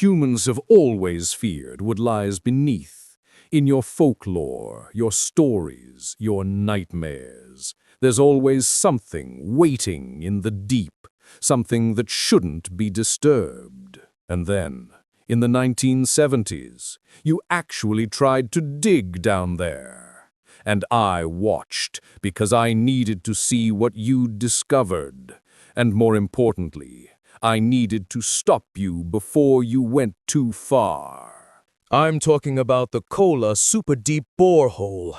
humans have always feared what lies beneath. In your folklore, your stories, your nightmares, there's always something waiting in the deep, something that shouldn't be disturbed. And then, in the 1970s, you actually tried to dig down there. And I watched because I needed to see what you'd discovered. And more importantly, I needed to stop you before you went too far. I'm talking about the Kola Superdeep Borehole,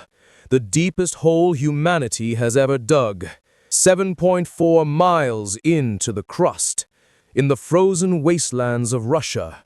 the deepest hole humanity has ever dug, 7.4 miles into the crust, in the frozen wastelands of Russia.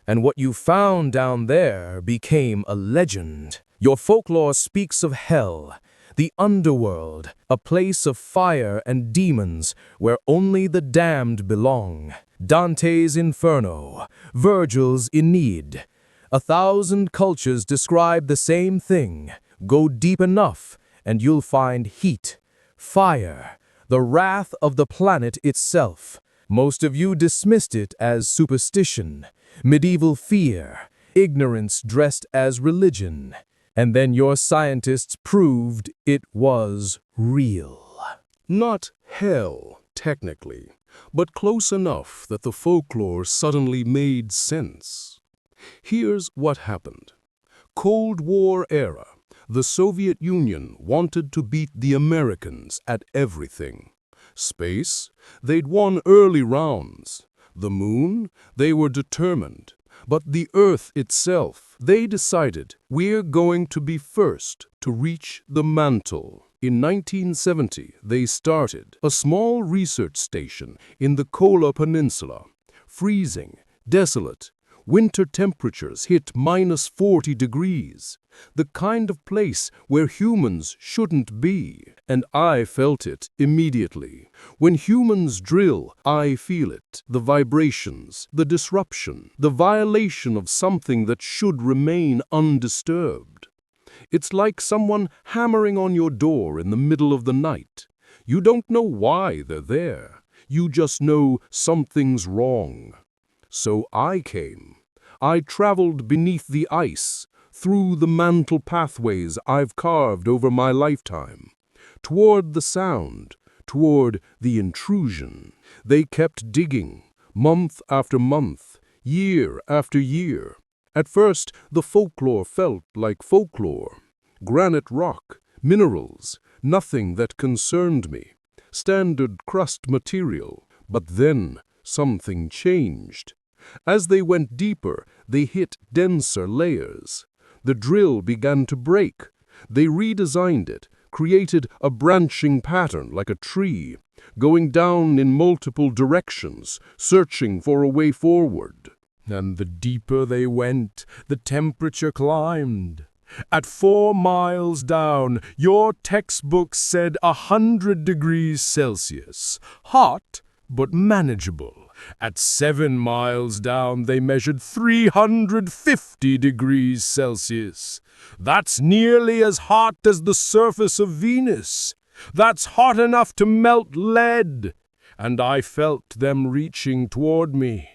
And what you found down there became a legend. Your folklore speaks of hell, the underworld, a place of fire and demons where only the damned belong. Dante's Inferno, Virgil's Aeneid. 1,000 cultures describe the same thing. Go deep enough, and you'll find heat, fire, the wrath of the planet itself. Most of you dismissed it as superstition, medieval fear, ignorance dressed as religion. And then your scientists proved it was real. Not hell, technically, but close enough that the folklore suddenly made sense. Here's what happened. Cold War era. The Soviet Union wanted to beat the Americans at everything. Space, they'd won early rounds. The moon, they were determined. But the Earth itself, they decided, we're going to be first to reach the mantle. In 1970, they started a small research station in the Kola Peninsula. Freezing, desolate, winter temperatures hit -40 degrees. The kind of place where humans shouldn't be. And I felt it immediately. When humans drill, I feel it. The vibrations, the disruption, the violation of something that should remain undisturbed. It's like someone hammering on your door in the middle of the night. You don't know why they're there. You just know something's wrong. So I came. I traveled beneath the ice, through the mantle pathways I've carved over my lifetime, toward the sound, toward the intrusion. They kept digging, month after month, year after year. At first, the folklore felt like folklore. Granite rock, minerals, nothing that concerned me. Standard crust material. But then, something changed. As they went deeper, they hit denser layers. The drill began to break. They redesigned it, created a branching pattern like a tree, going down in multiple directions, searching for a way forward. And the deeper they went, the temperature climbed. At 4 miles down, your textbook said 100 degrees Celsius. Hot, but manageable. At 7 miles down, they measured 350 degrees Celsius. That's nearly as hot as the surface of Venus. That's hot enough to melt lead. And I felt them reaching toward me.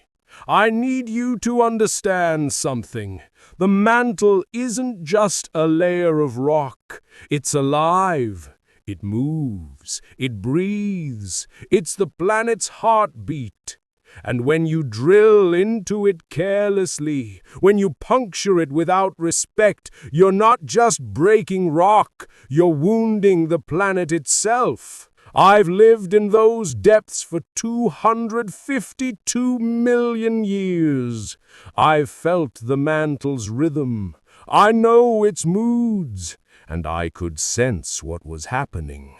I need you to understand something. The mantle isn't just a layer of rock. It's alive. It moves. It breathes. It's the planet's heartbeat. And when you drill into it carelessly, when you puncture it without respect, you're not just breaking rock, you're wounding the planet itself. I've lived in those depths for 252 million years. I've felt the mantle's rhythm. I know its moods. And I could sense what was happening.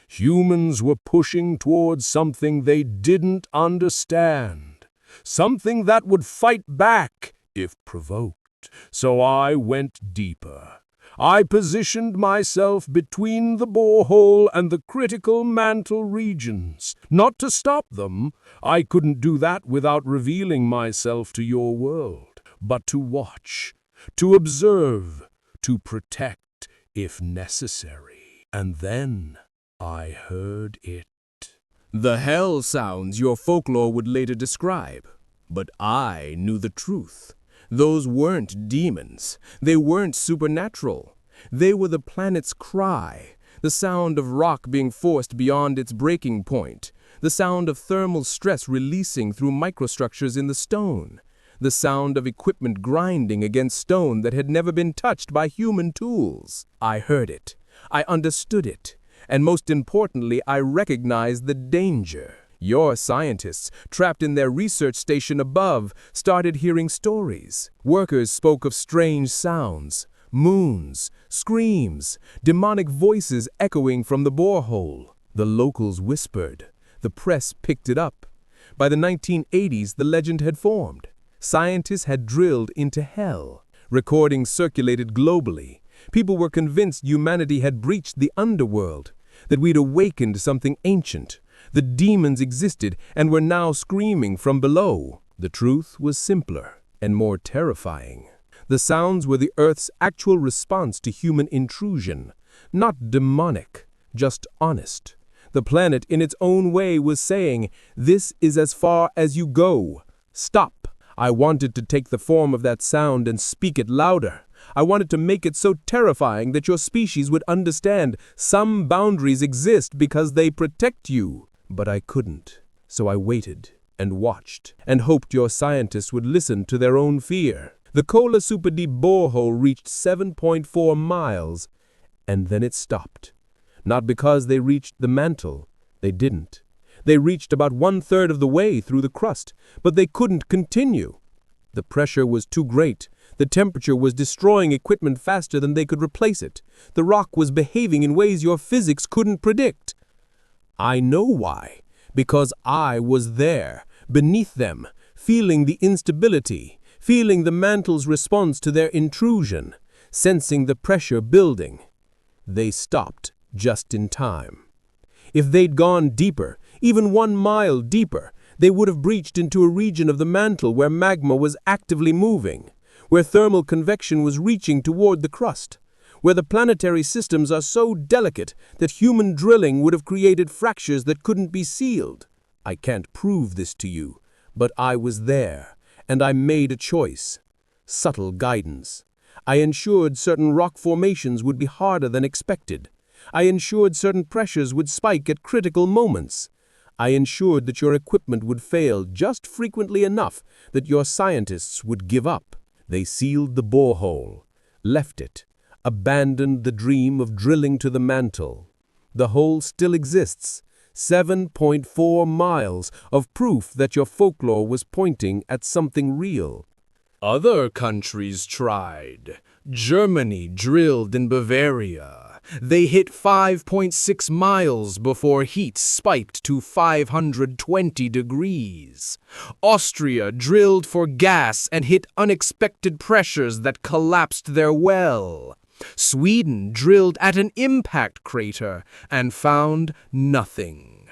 Humans were pushing towards something they didn't understand. Something that would fight back if provoked. So I went deeper. I positioned myself between the borehole and the critical mantle regions. Not to stop them. I couldn't do that without revealing myself to your world. But to watch, to observe, to protect if necessary. And then I heard it. The hell sounds your folklore would later describe. But I knew the truth. Those weren't demons. They weren't supernatural. They were the planet's cry, the sound of rock being forced beyond its breaking point, the sound of thermal stress releasing through microstructures in the stone, the sound of equipment grinding against stone that had never been touched by human tools. I heard it. I understood it. And most importantly, I recognized the danger. Your scientists, trapped in their research station above, started hearing stories. Workers spoke of strange sounds, moons, screams, demonic voices echoing from the borehole. The locals whispered. The press picked it up. By the 1980s, the legend had formed. Scientists had drilled into hell. Recordings circulated globally. People were convinced humanity had breached the underworld, that we'd awakened something ancient. The demons existed and were now screaming from below. The truth was simpler and more terrifying. The sounds were the Earth's actual response to human intrusion. Not demonic, just honest. The planet in its own way was saying, "This is as far as you go. Stop." I wanted to take the form of that sound and speak it louder. I wanted to make it so terrifying that your species would understand some boundaries exist because they protect you. But I couldn't. So I waited and watched and hoped your scientists would listen to their own fear. The Kola Superdeep Borehole reached 7.4 miles, and then it stopped. Not because they reached the mantle. They didn't. They reached about 1/3 of the way through the crust, but they couldn't continue. The pressure was too great. The temperature was destroying equipment faster than they could replace it. The rock was behaving in ways your physics couldn't predict. I know why. Because I was there, beneath them, feeling the instability, feeling the mantle's response to their intrusion, sensing the pressure building. They stopped just in time. If they'd gone deeper, even 1 mile deeper, they would have breached into a region of the mantle where magma was actively moving, where thermal convection was reaching toward the crust, where the planetary systems are so delicate that human drilling would have created fractures that couldn't be sealed. I can't prove this to you, but I was there, and I made a choice. Subtle guidance. I ensured certain rock formations would be harder than expected. I ensured certain pressures would spike at critical moments. I ensured that your equipment would fail just frequently enough that your scientists would give up. They sealed the borehole, left it, abandoned the dream of drilling to the mantle. The hole still exists, 7.4 miles of proof that your folklore was pointing at something real. Other countries tried. Germany drilled in Bavaria. They hit 5.6 miles before heat spiked to 520 degrees. Austria drilled for gas and hit unexpected pressures that collapsed their well. Sweden drilled at an impact crater and found nothing.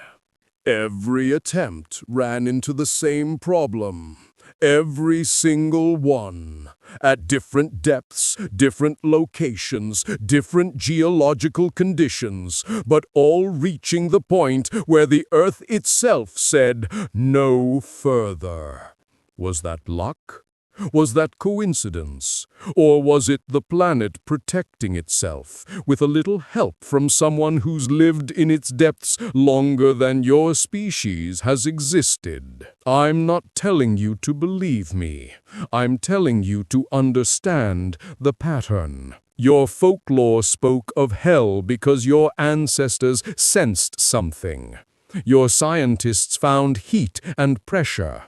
Every attempt ran into the same problem. Every single one. At different depths, different locations, different geological conditions, but all reaching the point where the Earth itself said, "No further." Was that luck? Was that coincidence? Or was it the planet protecting itself, with a little help from someone who's lived in its depths longer than your species has existed? I'm not telling you to believe me. I'm telling you to understand the pattern. Your folklore spoke of hell because your ancestors sensed something. Your scientists found heat and pressure.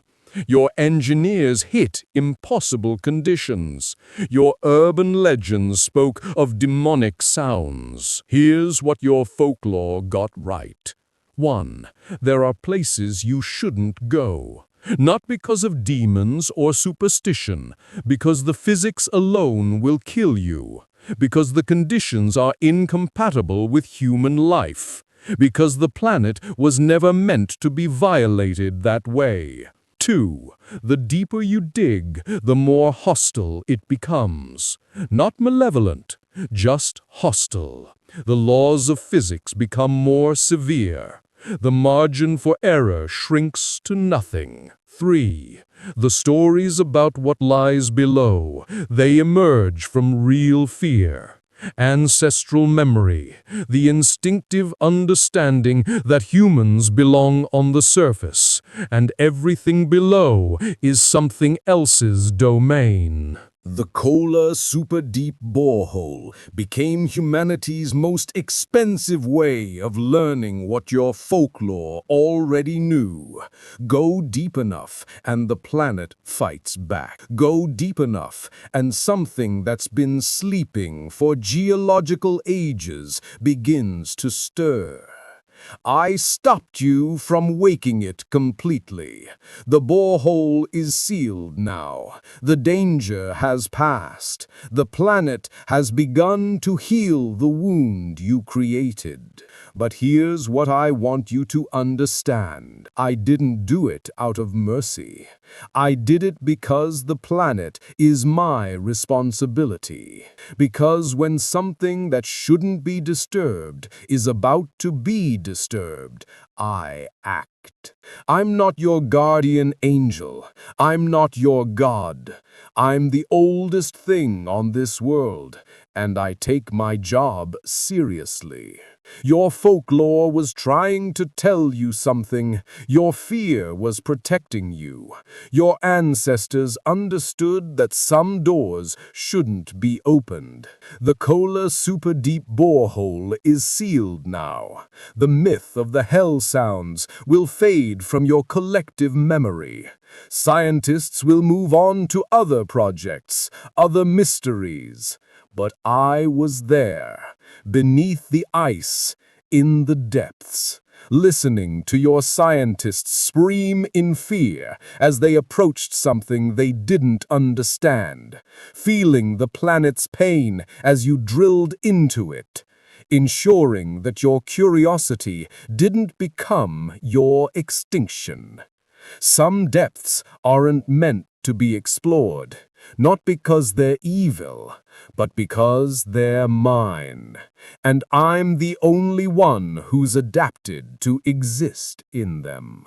Your engineers hit impossible conditions. Your urban legends spoke of demonic sounds. Here's what your folklore got right. 1. There are places you shouldn't go. Not because of demons or superstition, because the physics alone will kill you, because the conditions are incompatible with human life, because the planet was never meant to be violated that way. 2. The deeper you dig, the more hostile it becomes. Not malevolent, just hostile. The laws of physics become more severe. The margin for error shrinks to nothing. 3. The stories about what lies below, they emerge from real fear. Ancestral memory, the instinctive understanding that humans belong on the surface, and everything below is something else's domain. The Kola Superdeep Borehole became humanity's most expensive way of learning what your folklore already knew. Go deep enough and the planet fights back. Go deep enough and something that's been sleeping for geological ages begins to stir. I stopped you from waking it completely. The borehole is sealed now. The danger has passed. The planet has begun to heal the wound you created. But here's what I want you to understand. I didn't do it out of mercy. I did it because the planet is my responsibility. Because when something that shouldn't be disturbed is about to be disturbed, I act. I'm not your guardian angel. I'm not your God. I'm the oldest thing on this world, and I take my job seriously. Your folklore was trying to tell you something. Your fear was protecting you. Your ancestors understood that some doors shouldn't be opened. The Kola Superdeep Borehole is sealed now. The myth of the hell sounds will fade from your collective memory. Scientists will move on to other projects, other mysteries. But I was there, beneath the ice, in the depths, listening to your scientists scream in fear as they approached something they didn't understand, feeling the planet's pain as you drilled into it, ensuring that your curiosity didn't become your extinction. Some depths aren't meant to be explored, not because they're evil, but because they're mine. And I'm the only one who's adapted to exist in them.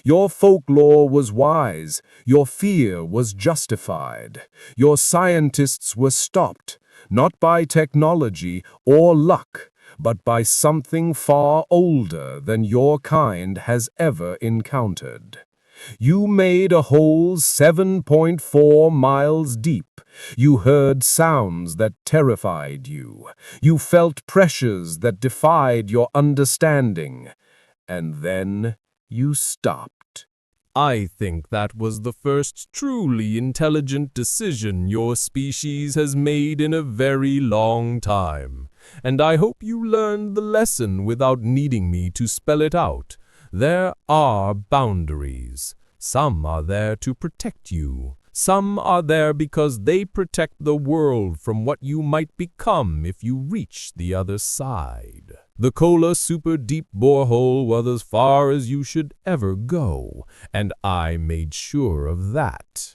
Your folklore was wise, your fear was justified. Your scientists were stopped, not by technology or luck, but by something far older than your kind has ever encountered. You made a hole 7.4 miles deep. You heard sounds that terrified you. You felt pressures that defied your understanding. And then you stopped. I think that was the first truly intelligent decision your species has made in a very long time. And I hope you learned the lesson without needing me to spell it out. There are boundaries. Some are there to protect you. Some are there because they protect the world from what you might become if you reach the other side. The Kola Superdeep Borehole was as far as you should ever go, and I made sure of that.